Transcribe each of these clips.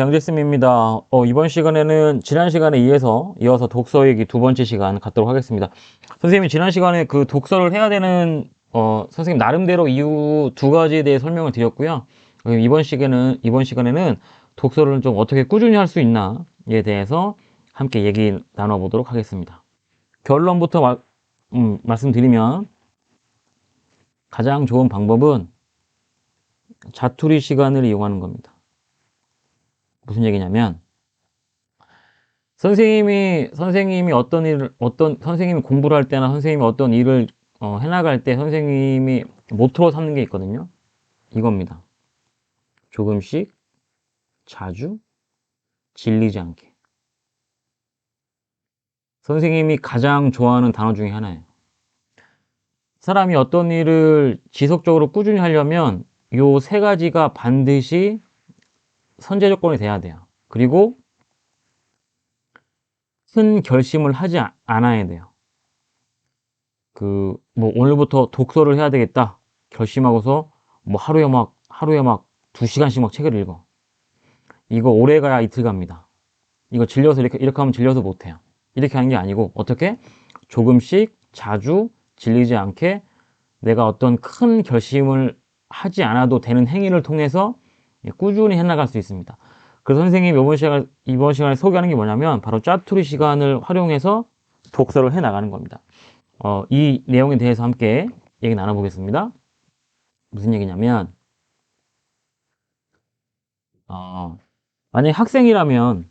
양재쌤입니다. 이번 시간에는 지난 시간에 이어서 독서 얘기 두 번째 시간 갖도록 하겠습니다. 선생님이 지난 시간에 그 독서를 해야 되는, 선생님 나름대로 이유 두 가지에 대해 설명을 드렸고요. 이번 시간에는 독서를 좀 어떻게 꾸준히 할 수 있나에 대해서 함께 얘기 나눠보도록 하겠습니다. 결론부터 말씀드리면 가장 좋은 방법은 자투리 시간을 이용하는 겁니다. 무슨 얘기냐면, 선생님이 선생님이 공부를 할 때나 선생님이 어떤 일을 해나갈 때 선생님이 모토로 삼는 게 있거든요. 이겁니다. 조금씩, 자주, 질리지 않게. 선생님이 가장 좋아하는 단어 중에 하나예요. 사람이 어떤 일을 지속적으로 꾸준히 하려면 요 세 가지가 반드시 선제 조건이 돼야 돼요. 그리고 큰 결심을 하지 않아야 돼요. 오늘부터 독서를 해야 되겠다 결심하고서 하루에 막 2시간씩 막 책을 읽어. 이거 오래 가야 이틀 갑니다. 이거 질려서 이렇게 하면 질려서 못해요. 이렇게 하는 게 아니고, 어떻게? 조금씩, 자주, 질리지 않게 내가 어떤 큰 결심을 하지 않아도 되는 행위를 통해서 꾸준히 해나갈 수 있습니다. 그래서 선생님이 이번 시간에 소개하는 게 뭐냐면, 바로 짜투리 시간을 활용해서 독서를 해나가는 겁니다. 이 내용에 대해서 함께 얘기 나눠보겠습니다. 무슨 얘기냐면, 만약에 학생이라면,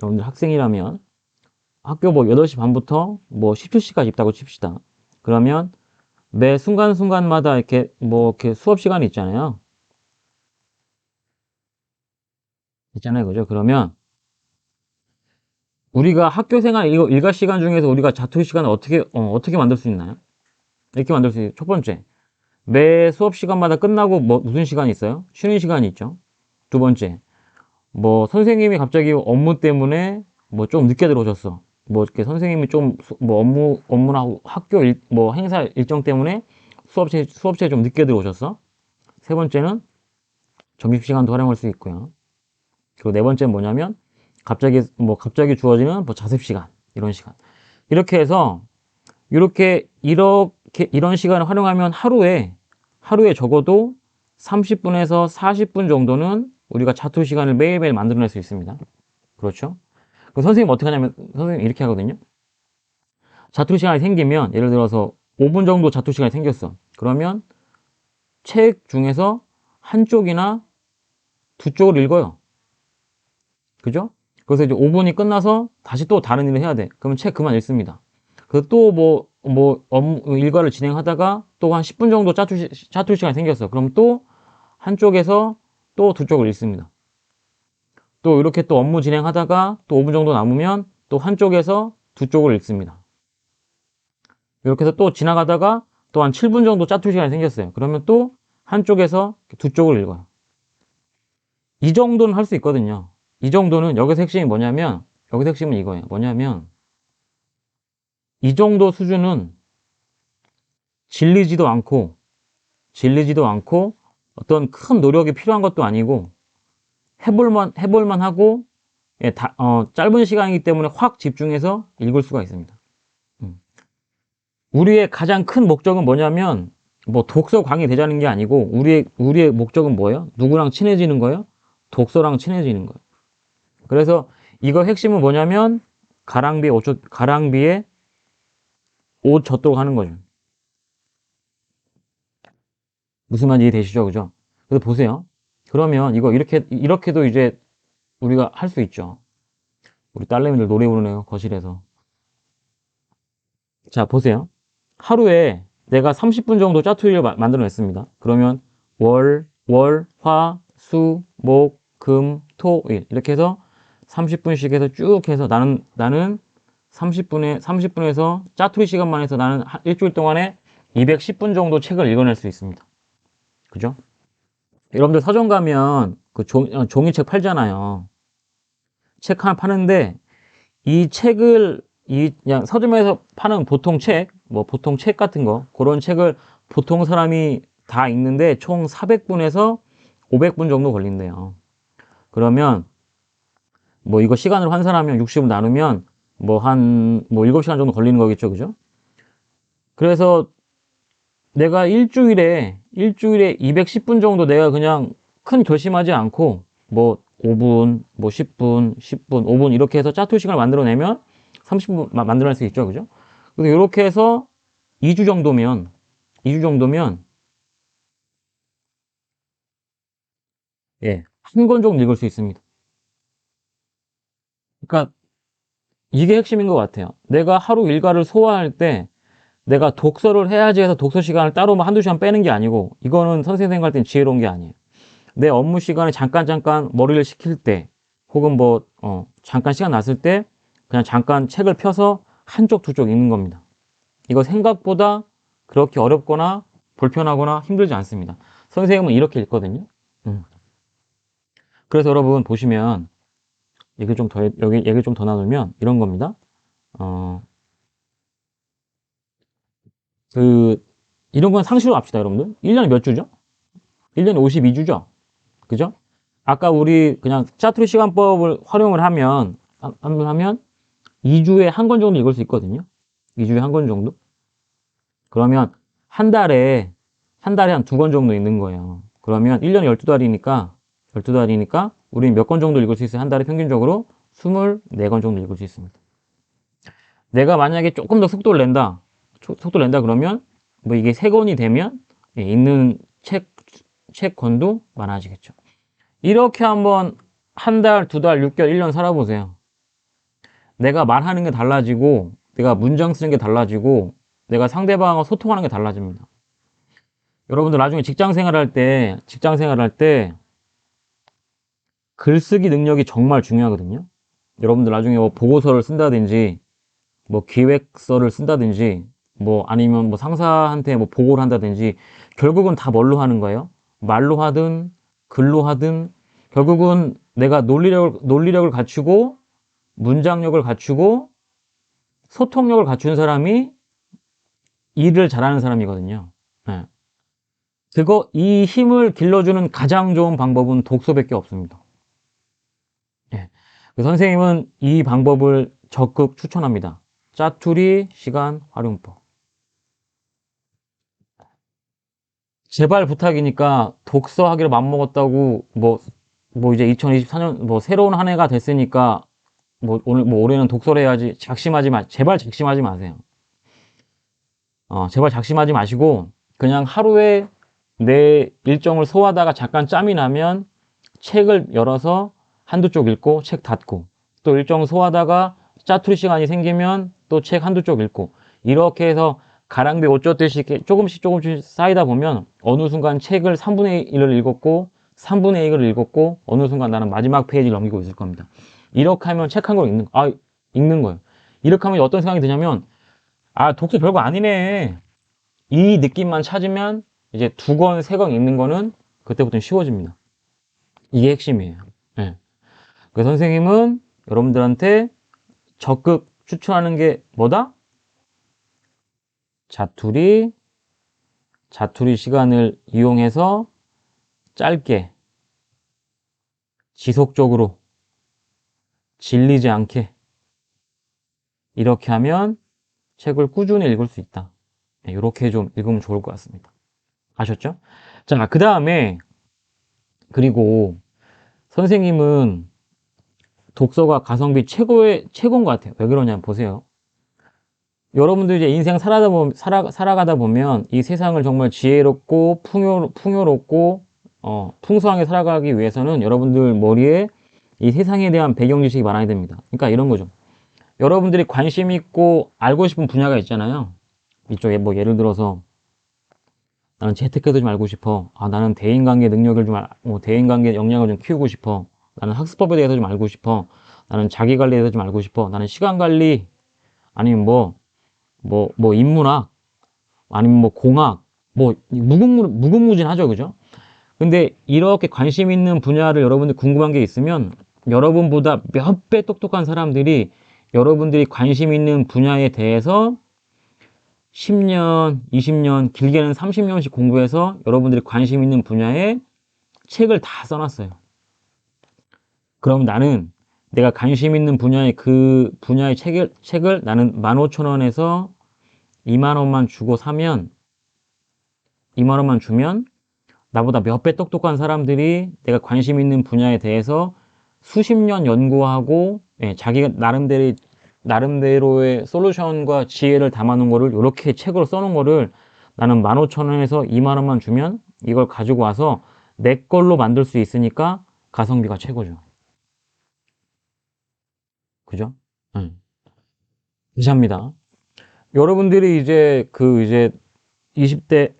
여러분들 학생이라면, 학교 8시 반부터 17시까지 있다고 칩시다. 그러면 매 순간순간마다 이렇게 수업 시간이 있잖아요. 그죠? 그러면 우리가 학교 생활 일과 시간 중에서 우리가 자투리 시간을 어떻게 만들 수 있나요? 이렇게 만들 수 있어요. 첫 번째, 매 수업 시간마다 끝나고 무슨 시간이 있어요? 쉬는 시간이 있죠. 두 번째, 선생님이 갑자기 업무 때문에 좀 늦게 들어오셨어. 이렇게 선생님이 좀 업무나 학교 행사 일정 때문에 수업시에 좀 늦게 들어오셨어. 세 번째는 점심시간도 활용할 수 있고요. 그리고 네 번째는 뭐냐면, 갑자기 주어지는 자습시간, 이런 시간. 이렇게 해서, 이런 시간을 활용하면 하루에 적어도 30분에서 40분 정도는 우리가 자투 시간을 매일매일 만들어낼 수 있습니다. 그렇죠? 그 선생님 어떻게 하냐면, 선생님 이렇게 하거든요. 자투 시간이 생기면, 예를 들어서 5분 정도 자투 시간이 생겼어. 그러면 책 중에서 한쪽이나 두 쪽을 읽어요. 그죠? 그래서 이제 5분이 끝나서 다시 또 다른 일을 해야 돼. 그러면 책 그만 읽습니다. 그래서 또 일과를 진행하다가 또 한 10분 정도 짜투 시간이 생겼어. 그럼 또 한쪽에서 또 두 쪽을 읽습니다. 또 이렇게 또 업무 진행하다가 또 5분 정도 남으면 또 한쪽에서 두 쪽을 읽습니다. 이렇게 해서 또 지나가다가 또 한 7분 정도 짜투 시간이 생겼어요. 그러면 또 한쪽에서 두 쪽을 읽어요. 이 정도는 할 수 있거든요. 이 정도는, 여기서 핵심이 뭐냐면, 여기서 핵심은 이거예요. 뭐냐면, 이 정도 수준은 질리지도 않고 어떤 큰 노력이 필요한 것도 아니고, 해볼만 하고, 짧은 시간이기 때문에 확 집중해서 읽을 수가 있습니다. 우리의 가장 큰 목적은 뭐냐면, 독서 광이 되자는 게 아니고, 우리의 목적은 뭐예요? 누구랑 친해지는 거예요? 독서랑 친해지는 거예요. 그래서 이거 핵심은 뭐냐면, 가랑비에 옷 젖도록 하는 거죠. 무슨 말인지 이해되시죠? 그죠? 그래서 보세요. 그러면 이거 이렇게도 이제 우리가 할 수 있죠. 우리 딸내미들 노래 부르네요, 거실에서. 자, 보세요. 하루에 내가 30분 정도 짜투리를 만들어냈습니다. 그러면 월, 화, 수, 목, 금, 토, 일. 이렇게 해서 30분씩 해서 쭉 해서 나는 30분에서 짜투리 시간만 해서 나는 일주일 동안에 210분 정도 책을 읽어낼 수 있습니다. 그죠? 여러분들 서점 가면 그 종이책 팔잖아요. 책 하나 파는데 이 책을 그냥 서점에서 파는 보통 책 같은 거, 그런 책을 보통 사람이 다 읽는데 총 400분에서 500분 정도 걸린대요. 그러면 뭐 이거 시간을 환산하면 60을 나누면 뭐 한 뭐 7시간 정도 걸리는 거겠죠. 그죠? 그래서 내가 일주일에 210분 정도 내가 그냥 큰 결심하지 않고 뭐 5분, 뭐 10분, 10분, 5분 이렇게 해서 짜투리 시간을 만들어내면 30분 만들어낼 수 있죠. 그죠? 그래서 이렇게 해서 2주 정도면 예, 한 권 정도 읽을 수 있습니다. 그러니까 이게 핵심인 것 같아요. 내가 하루 일과를 소화할 때 내가 독서를 해야지 해서 독서 시간을 따로 뭐 한두 시간 빼는 게 아니고 이거는 선생님 생각할 땐 지혜로운 게 아니에요. 내 업무 시간에 잠깐 머리를 식힐 때 혹은 뭐 잠깐 시간 났을 때 그냥 잠깐 책을 펴서 한쪽 두 쪽 읽는 겁니다. 이거 생각보다 그렇게 어렵거나 불편하거나 힘들지 않습니다. 선생님은 이렇게 읽거든요. 그래서 여러분 보시면 얘기를 좀 더 나누면 이런 겁니다. 어, 이런 건 상식으로 합시다, 여러분들. 1년에 몇 주죠? 1년에 52주죠? 그죠? 아까 우리 그냥 짜투리 시간법을 활용을 하면 2주에 한 권 정도 읽을 수 있거든요. 2주에 한 권 정도? 그러면 한 달에 한 2권 정도 읽는 거예요. 그러면 1년에 12달이니까 우리는 몇 권 정도 읽을 수 있어요? 한 달에 평균적으로 24권 정도 읽을 수 있습니다. 내가 만약에 조금 더 속도를 낸다 그러면 뭐 이게 3권이 되면 읽는 책 권도 많아지겠죠. 이렇게 한번 한 달, 2달, 6개월, 1년 살아보세요. 내가 말하는 게 달라지고 내가 문장 쓰는 게 달라지고 내가 상대방하고 소통하는 게 달라집니다. 여러분들 나중에 직장 생활할 때 글쓰기 능력이 정말 중요하거든요. 여러분들 나중에 뭐 보고서를 쓴다든지 뭐 기획서를 쓴다든지 뭐 아니면 뭐 상사한테 뭐 보고를 한다든지 결국은 다 뭘로 하는 거예요? 말로 하든 글로 하든 결국은 내가 논리력을 갖추고 문장력을 갖추고 소통력을 갖춘 사람이 일을 잘하는 사람이거든요. 네. 이 힘을 길러주는 가장 좋은 방법은 독서밖에 없습니다. 예. 선생님은 이 방법을 적극 추천합니다. 짜투리 시간 활용법. 제발 부탁이니까 독서하기로 맘먹었다고 뭐 이제 2024년 뭐 새로운 한 해가 됐으니까 뭐 올해는 독서를 해야지 제발 작심하지 마세요. 제발 작심하지 마시고 그냥 하루에 내 일정을 소화하다가 잠깐 짬이 나면 책을 열어서 한두 쪽 읽고 책 닫고 또 일정 소화하다가 짜투리 시간이 생기면 또 책 한두 쪽 읽고 이렇게 해서 가랑비 옷 젖듯이 조금씩 쌓이다 보면 어느 순간 책을 3분의 1을 읽었고 3분의 1을 읽었고 어느 순간 나는 마지막 페이지를 넘기고 있을 겁니다. 이렇게 하면 책 한 권 읽는 거예요. 이렇게 하면 어떤 생각이 드냐면 독서 별거 아니네. 이 느낌만 찾으면 이제 2권, 3권 읽는 거는 그때부터는 쉬워집니다. 이게 핵심이에요. 네. 그 선생님은 여러분들한테 적극 추천하는 게 뭐다? 자투리 시간을 이용해서 짧게, 지속적으로, 질리지 않게 이렇게 하면 책을 꾸준히 읽을 수 있다. 이렇게 좀 읽으면 좋을 것 같습니다. 아셨죠? 자, 그 다음에 그리고 선생님은 독서가 가성비 최고인 것 같아요. 왜 그러냐면 보세요. 여러분들 이제 인생 살아가다 보면 이 세상을 정말 지혜롭고 풍요롭고 풍성하게 살아가기 위해서는 여러분들 머리에 이 세상에 대한 배경 지식이 많아야 됩니다. 그러니까 이런 거죠. 여러분들이 관심 있고 알고 싶은 분야가 있잖아요. 이쪽에 뭐 예를 들어서 나는 재테크도 좀 알고 싶어. 나는 대인관계 능력을 대인관계 역량을 좀 키우고 싶어. 나는 학습법에 대해서 좀 알고 싶어. 나는 자기관리에 대해서 좀 알고 싶어. 나는 시간관리 아니면 뭐 인문학 아니면 뭐 공학 무궁무진하죠. 그죠? 근데 이렇게 관심 있는 분야를 여러분들 궁금한 게 있으면 여러분보다 몇 배 똑똑한 사람들이 여러분들이 관심 있는 분야에 대해서 10년, 20년, 길게는 30년씩 공부해서 여러분들이 관심 있는 분야에 책을 다 써놨어요. 그럼 나는 내가 관심 있는 분야의 그 분야의 책을 나는 15,000원에서 2만 원만 주고 사면 2만 원만 주면 나보다 몇 배 똑똑한 사람들이 내가 관심 있는 분야에 대해서 수십 년 연구하고 자기가 나름대로의 솔루션과 지혜를 담아놓은 거를 이렇게 책으로 써놓은 거를 나는 15,000원에서 2만 원만 주면 이걸 가지고 와서 내 걸로 만들 수 있으니까 가성비가 최고죠. 그죠? 응. 감사합니다. 여러분들이 이제 20대,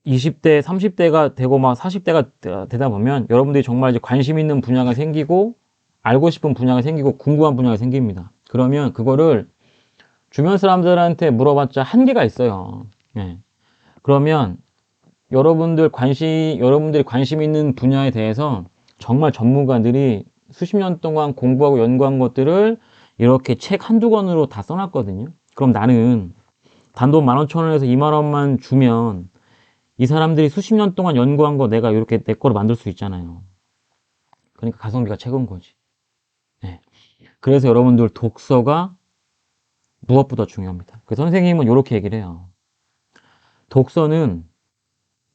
20대, 30대가 되고 막 40대가 되다 보면 여러분들이 정말 이제 관심 있는 분야가 생기고 알고 싶은 분야가 생기고 궁금한 분야가 생깁니다. 그러면 그거를 주변 사람들한테 물어봤자 한계가 있어요. 예. 그러면 여러분들이 관심 있는 분야에 대해서 정말 전문가들이 수십 년 동안 공부하고 연구한 것들을 이렇게 책 한두 권으로 다 써놨거든요. 그럼 나는 단돈 15,000원에서 2만 원만 주면 이 사람들이 수십 년 동안 연구한 거 내가 이렇게 내 거로 만들 수 있잖아요. 그러니까 가성비가 최고인 거지. 네. 그래서 여러분들 독서가 무엇보다 중요합니다. 그 선생님은 이렇게 얘기를 해요. 독서는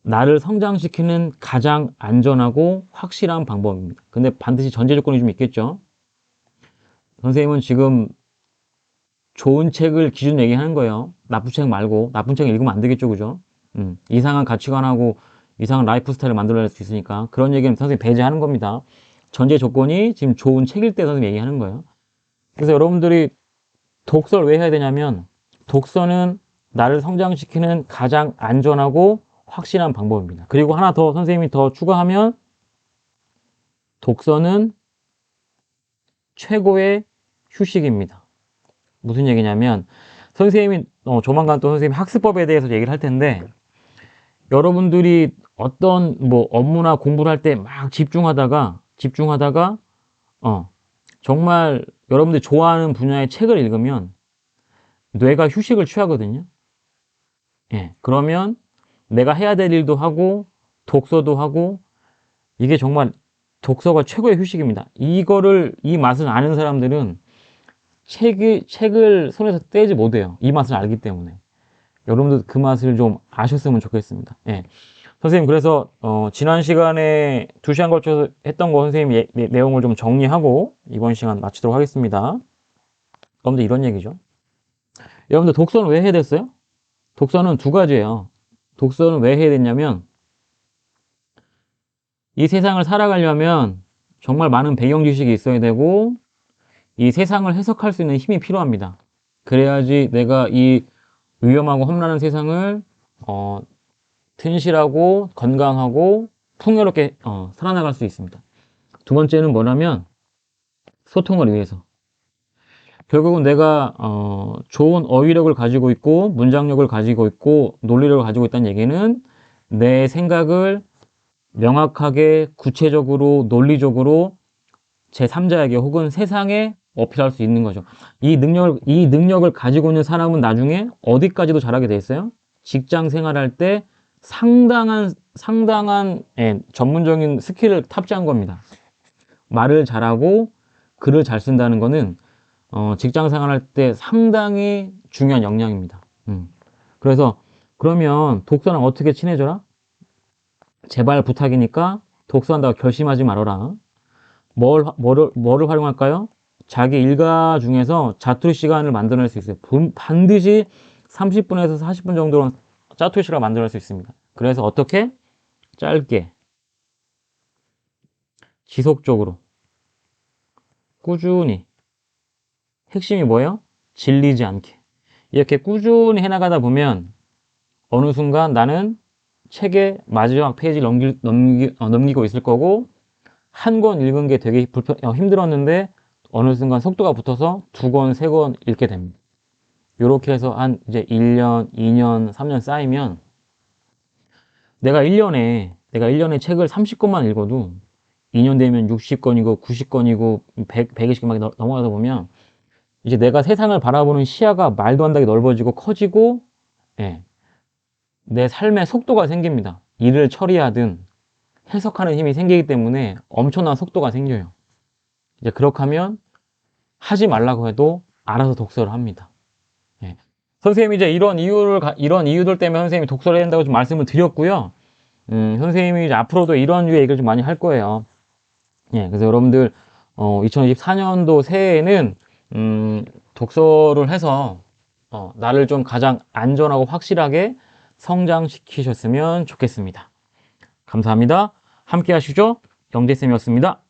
나를 성장시키는 가장 안전하고 확실한 방법입니다. 근데 반드시 전제 조건이 좀 있겠죠. 선생님은 지금 좋은 책을 기준 얘기하는 거예요. 나쁜 책 말고. 나쁜 책 읽으면 안 되겠죠, 그죠? 이상한 가치관하고 이상한 라이프 스타일을 만들어낼 수 있으니까 그런 얘기는 선생님 배제하는 겁니다. 전제 조건이 지금 좋은 책일 때 선생님 얘기하는 거예요. 그래서 여러분들이 독서를 왜 해야 되냐면 독서는 나를 성장시키는 가장 안전하고 확실한 방법입니다. 그리고 하나 더 선생님이 더 추가하면 독서는 최고의 휴식입니다. 무슨 얘기냐면 선생님이 조만간 또 선생님이 학습법에 대해서 얘기를 할 텐데 여러분들이 어떤 뭐 업무나 공부를 할 때 막 집중하다가 정말 여러분들이 좋아하는 분야의 책을 읽으면 뇌가 휴식을 취하거든요. 예, 그러면 내가 해야 될 일도 하고 독서도 하고 이게 정말 독서가 최고의 휴식입니다. 이 맛을 아는 사람들은 책을 손에서 떼지 못해요. 이 맛을 알기 때문에. 여러분들 그 맛을 좀 아셨으면 좋겠습니다. 예. 선생님, 그래서, 지난 시간에 2시간 걸쳐서 했던 거 선생님 내용을 좀 정리하고 이번 시간 마치도록 하겠습니다. 여러분들 이런 얘기죠. 여러분들 독서는 왜 해야 됐어요? 독서는 두 가지예요. 독서는 왜 해야 됐냐면 이 세상을 살아가려면 정말 많은 배경 지식이 있어야 되고 이 세상을 해석할 수 있는 힘이 필요합니다. 그래야지 내가 이 위험하고 험난한 세상을 튼실하고 건강하고 풍요롭게 살아나갈 수 있습니다. 두 번째는 뭐냐면 소통을 위해서. 결국은 내가 좋은 어휘력을 가지고 있고 문장력을 가지고 있고 논리력을 가지고 있다는 얘기는 내 생각을 명확하게 구체적으로 논리적으로 제3자에게 혹은 세상에 어필할 수 있는 거죠. 이 능력을 가지고 있는 사람은 나중에 어디까지도 잘하게 돼 있어요? 직장 생활할 때 상당한 전문적인 스킬을 탑재한 겁니다. 말을 잘하고 글을 잘 쓴다는 거는 직장 생활할 때 상당히 중요한 역량입니다. 그래서 그러면 독서랑 어떻게 친해져라? 제발 부탁이니까 독서한다고 결심하지 말아라. 뭐를 활용할까요? 자기 일과 중에서 자투리 시간을 만들어낼 수 있어요. 반드시 30분에서 40분 정도는 자투리 시간을 만들어낼 수 있습니다. 그래서 어떻게? 짧게, 지속적으로, 꾸준히. 핵심이 뭐예요? 질리지 않게. 이렇게 꾸준히 해나가다 보면 어느 순간 나는 책의 마지막 페이지를 넘기고 있을 거고 한 권 읽은 게 되게 힘들었는데 어느 순간 속도가 붙어서 2권, 3권 읽게 됩니다. 이렇게 해서 한 이제 1년, 2년, 3년 쌓이면 내가 1년에 책을 30권만 읽어도 2년 되면 60권이고 90권이고 120권 막 넘어가다 보면 이제 내가 세상을 바라보는 시야가 말도 안 되게 넓어지고 커지고 내 삶의 속도가 생깁니다. 일을 처리하든 해석하는 힘이 생기기 때문에 엄청난 속도가 생겨요. 이제 그렇게 하면 하지 말라고 해도 알아서 독서를 합니다. 예. 선생님이 이제 이런 이유들 때문에 선생님이 독서를 해야 된다고 좀 말씀을 드렸고요. 선생님이 이제 앞으로도 이런 류의 얘기를 좀 많이 할 거예요. 예, 그래서 여러분들, 2024년도 새해에는, 독서를 해서, 나를 좀 가장 안전하고 확실하게 성장시키셨으면 좋겠습니다. 감사합니다. 함께 하시죠. 경제쌤이었습니다.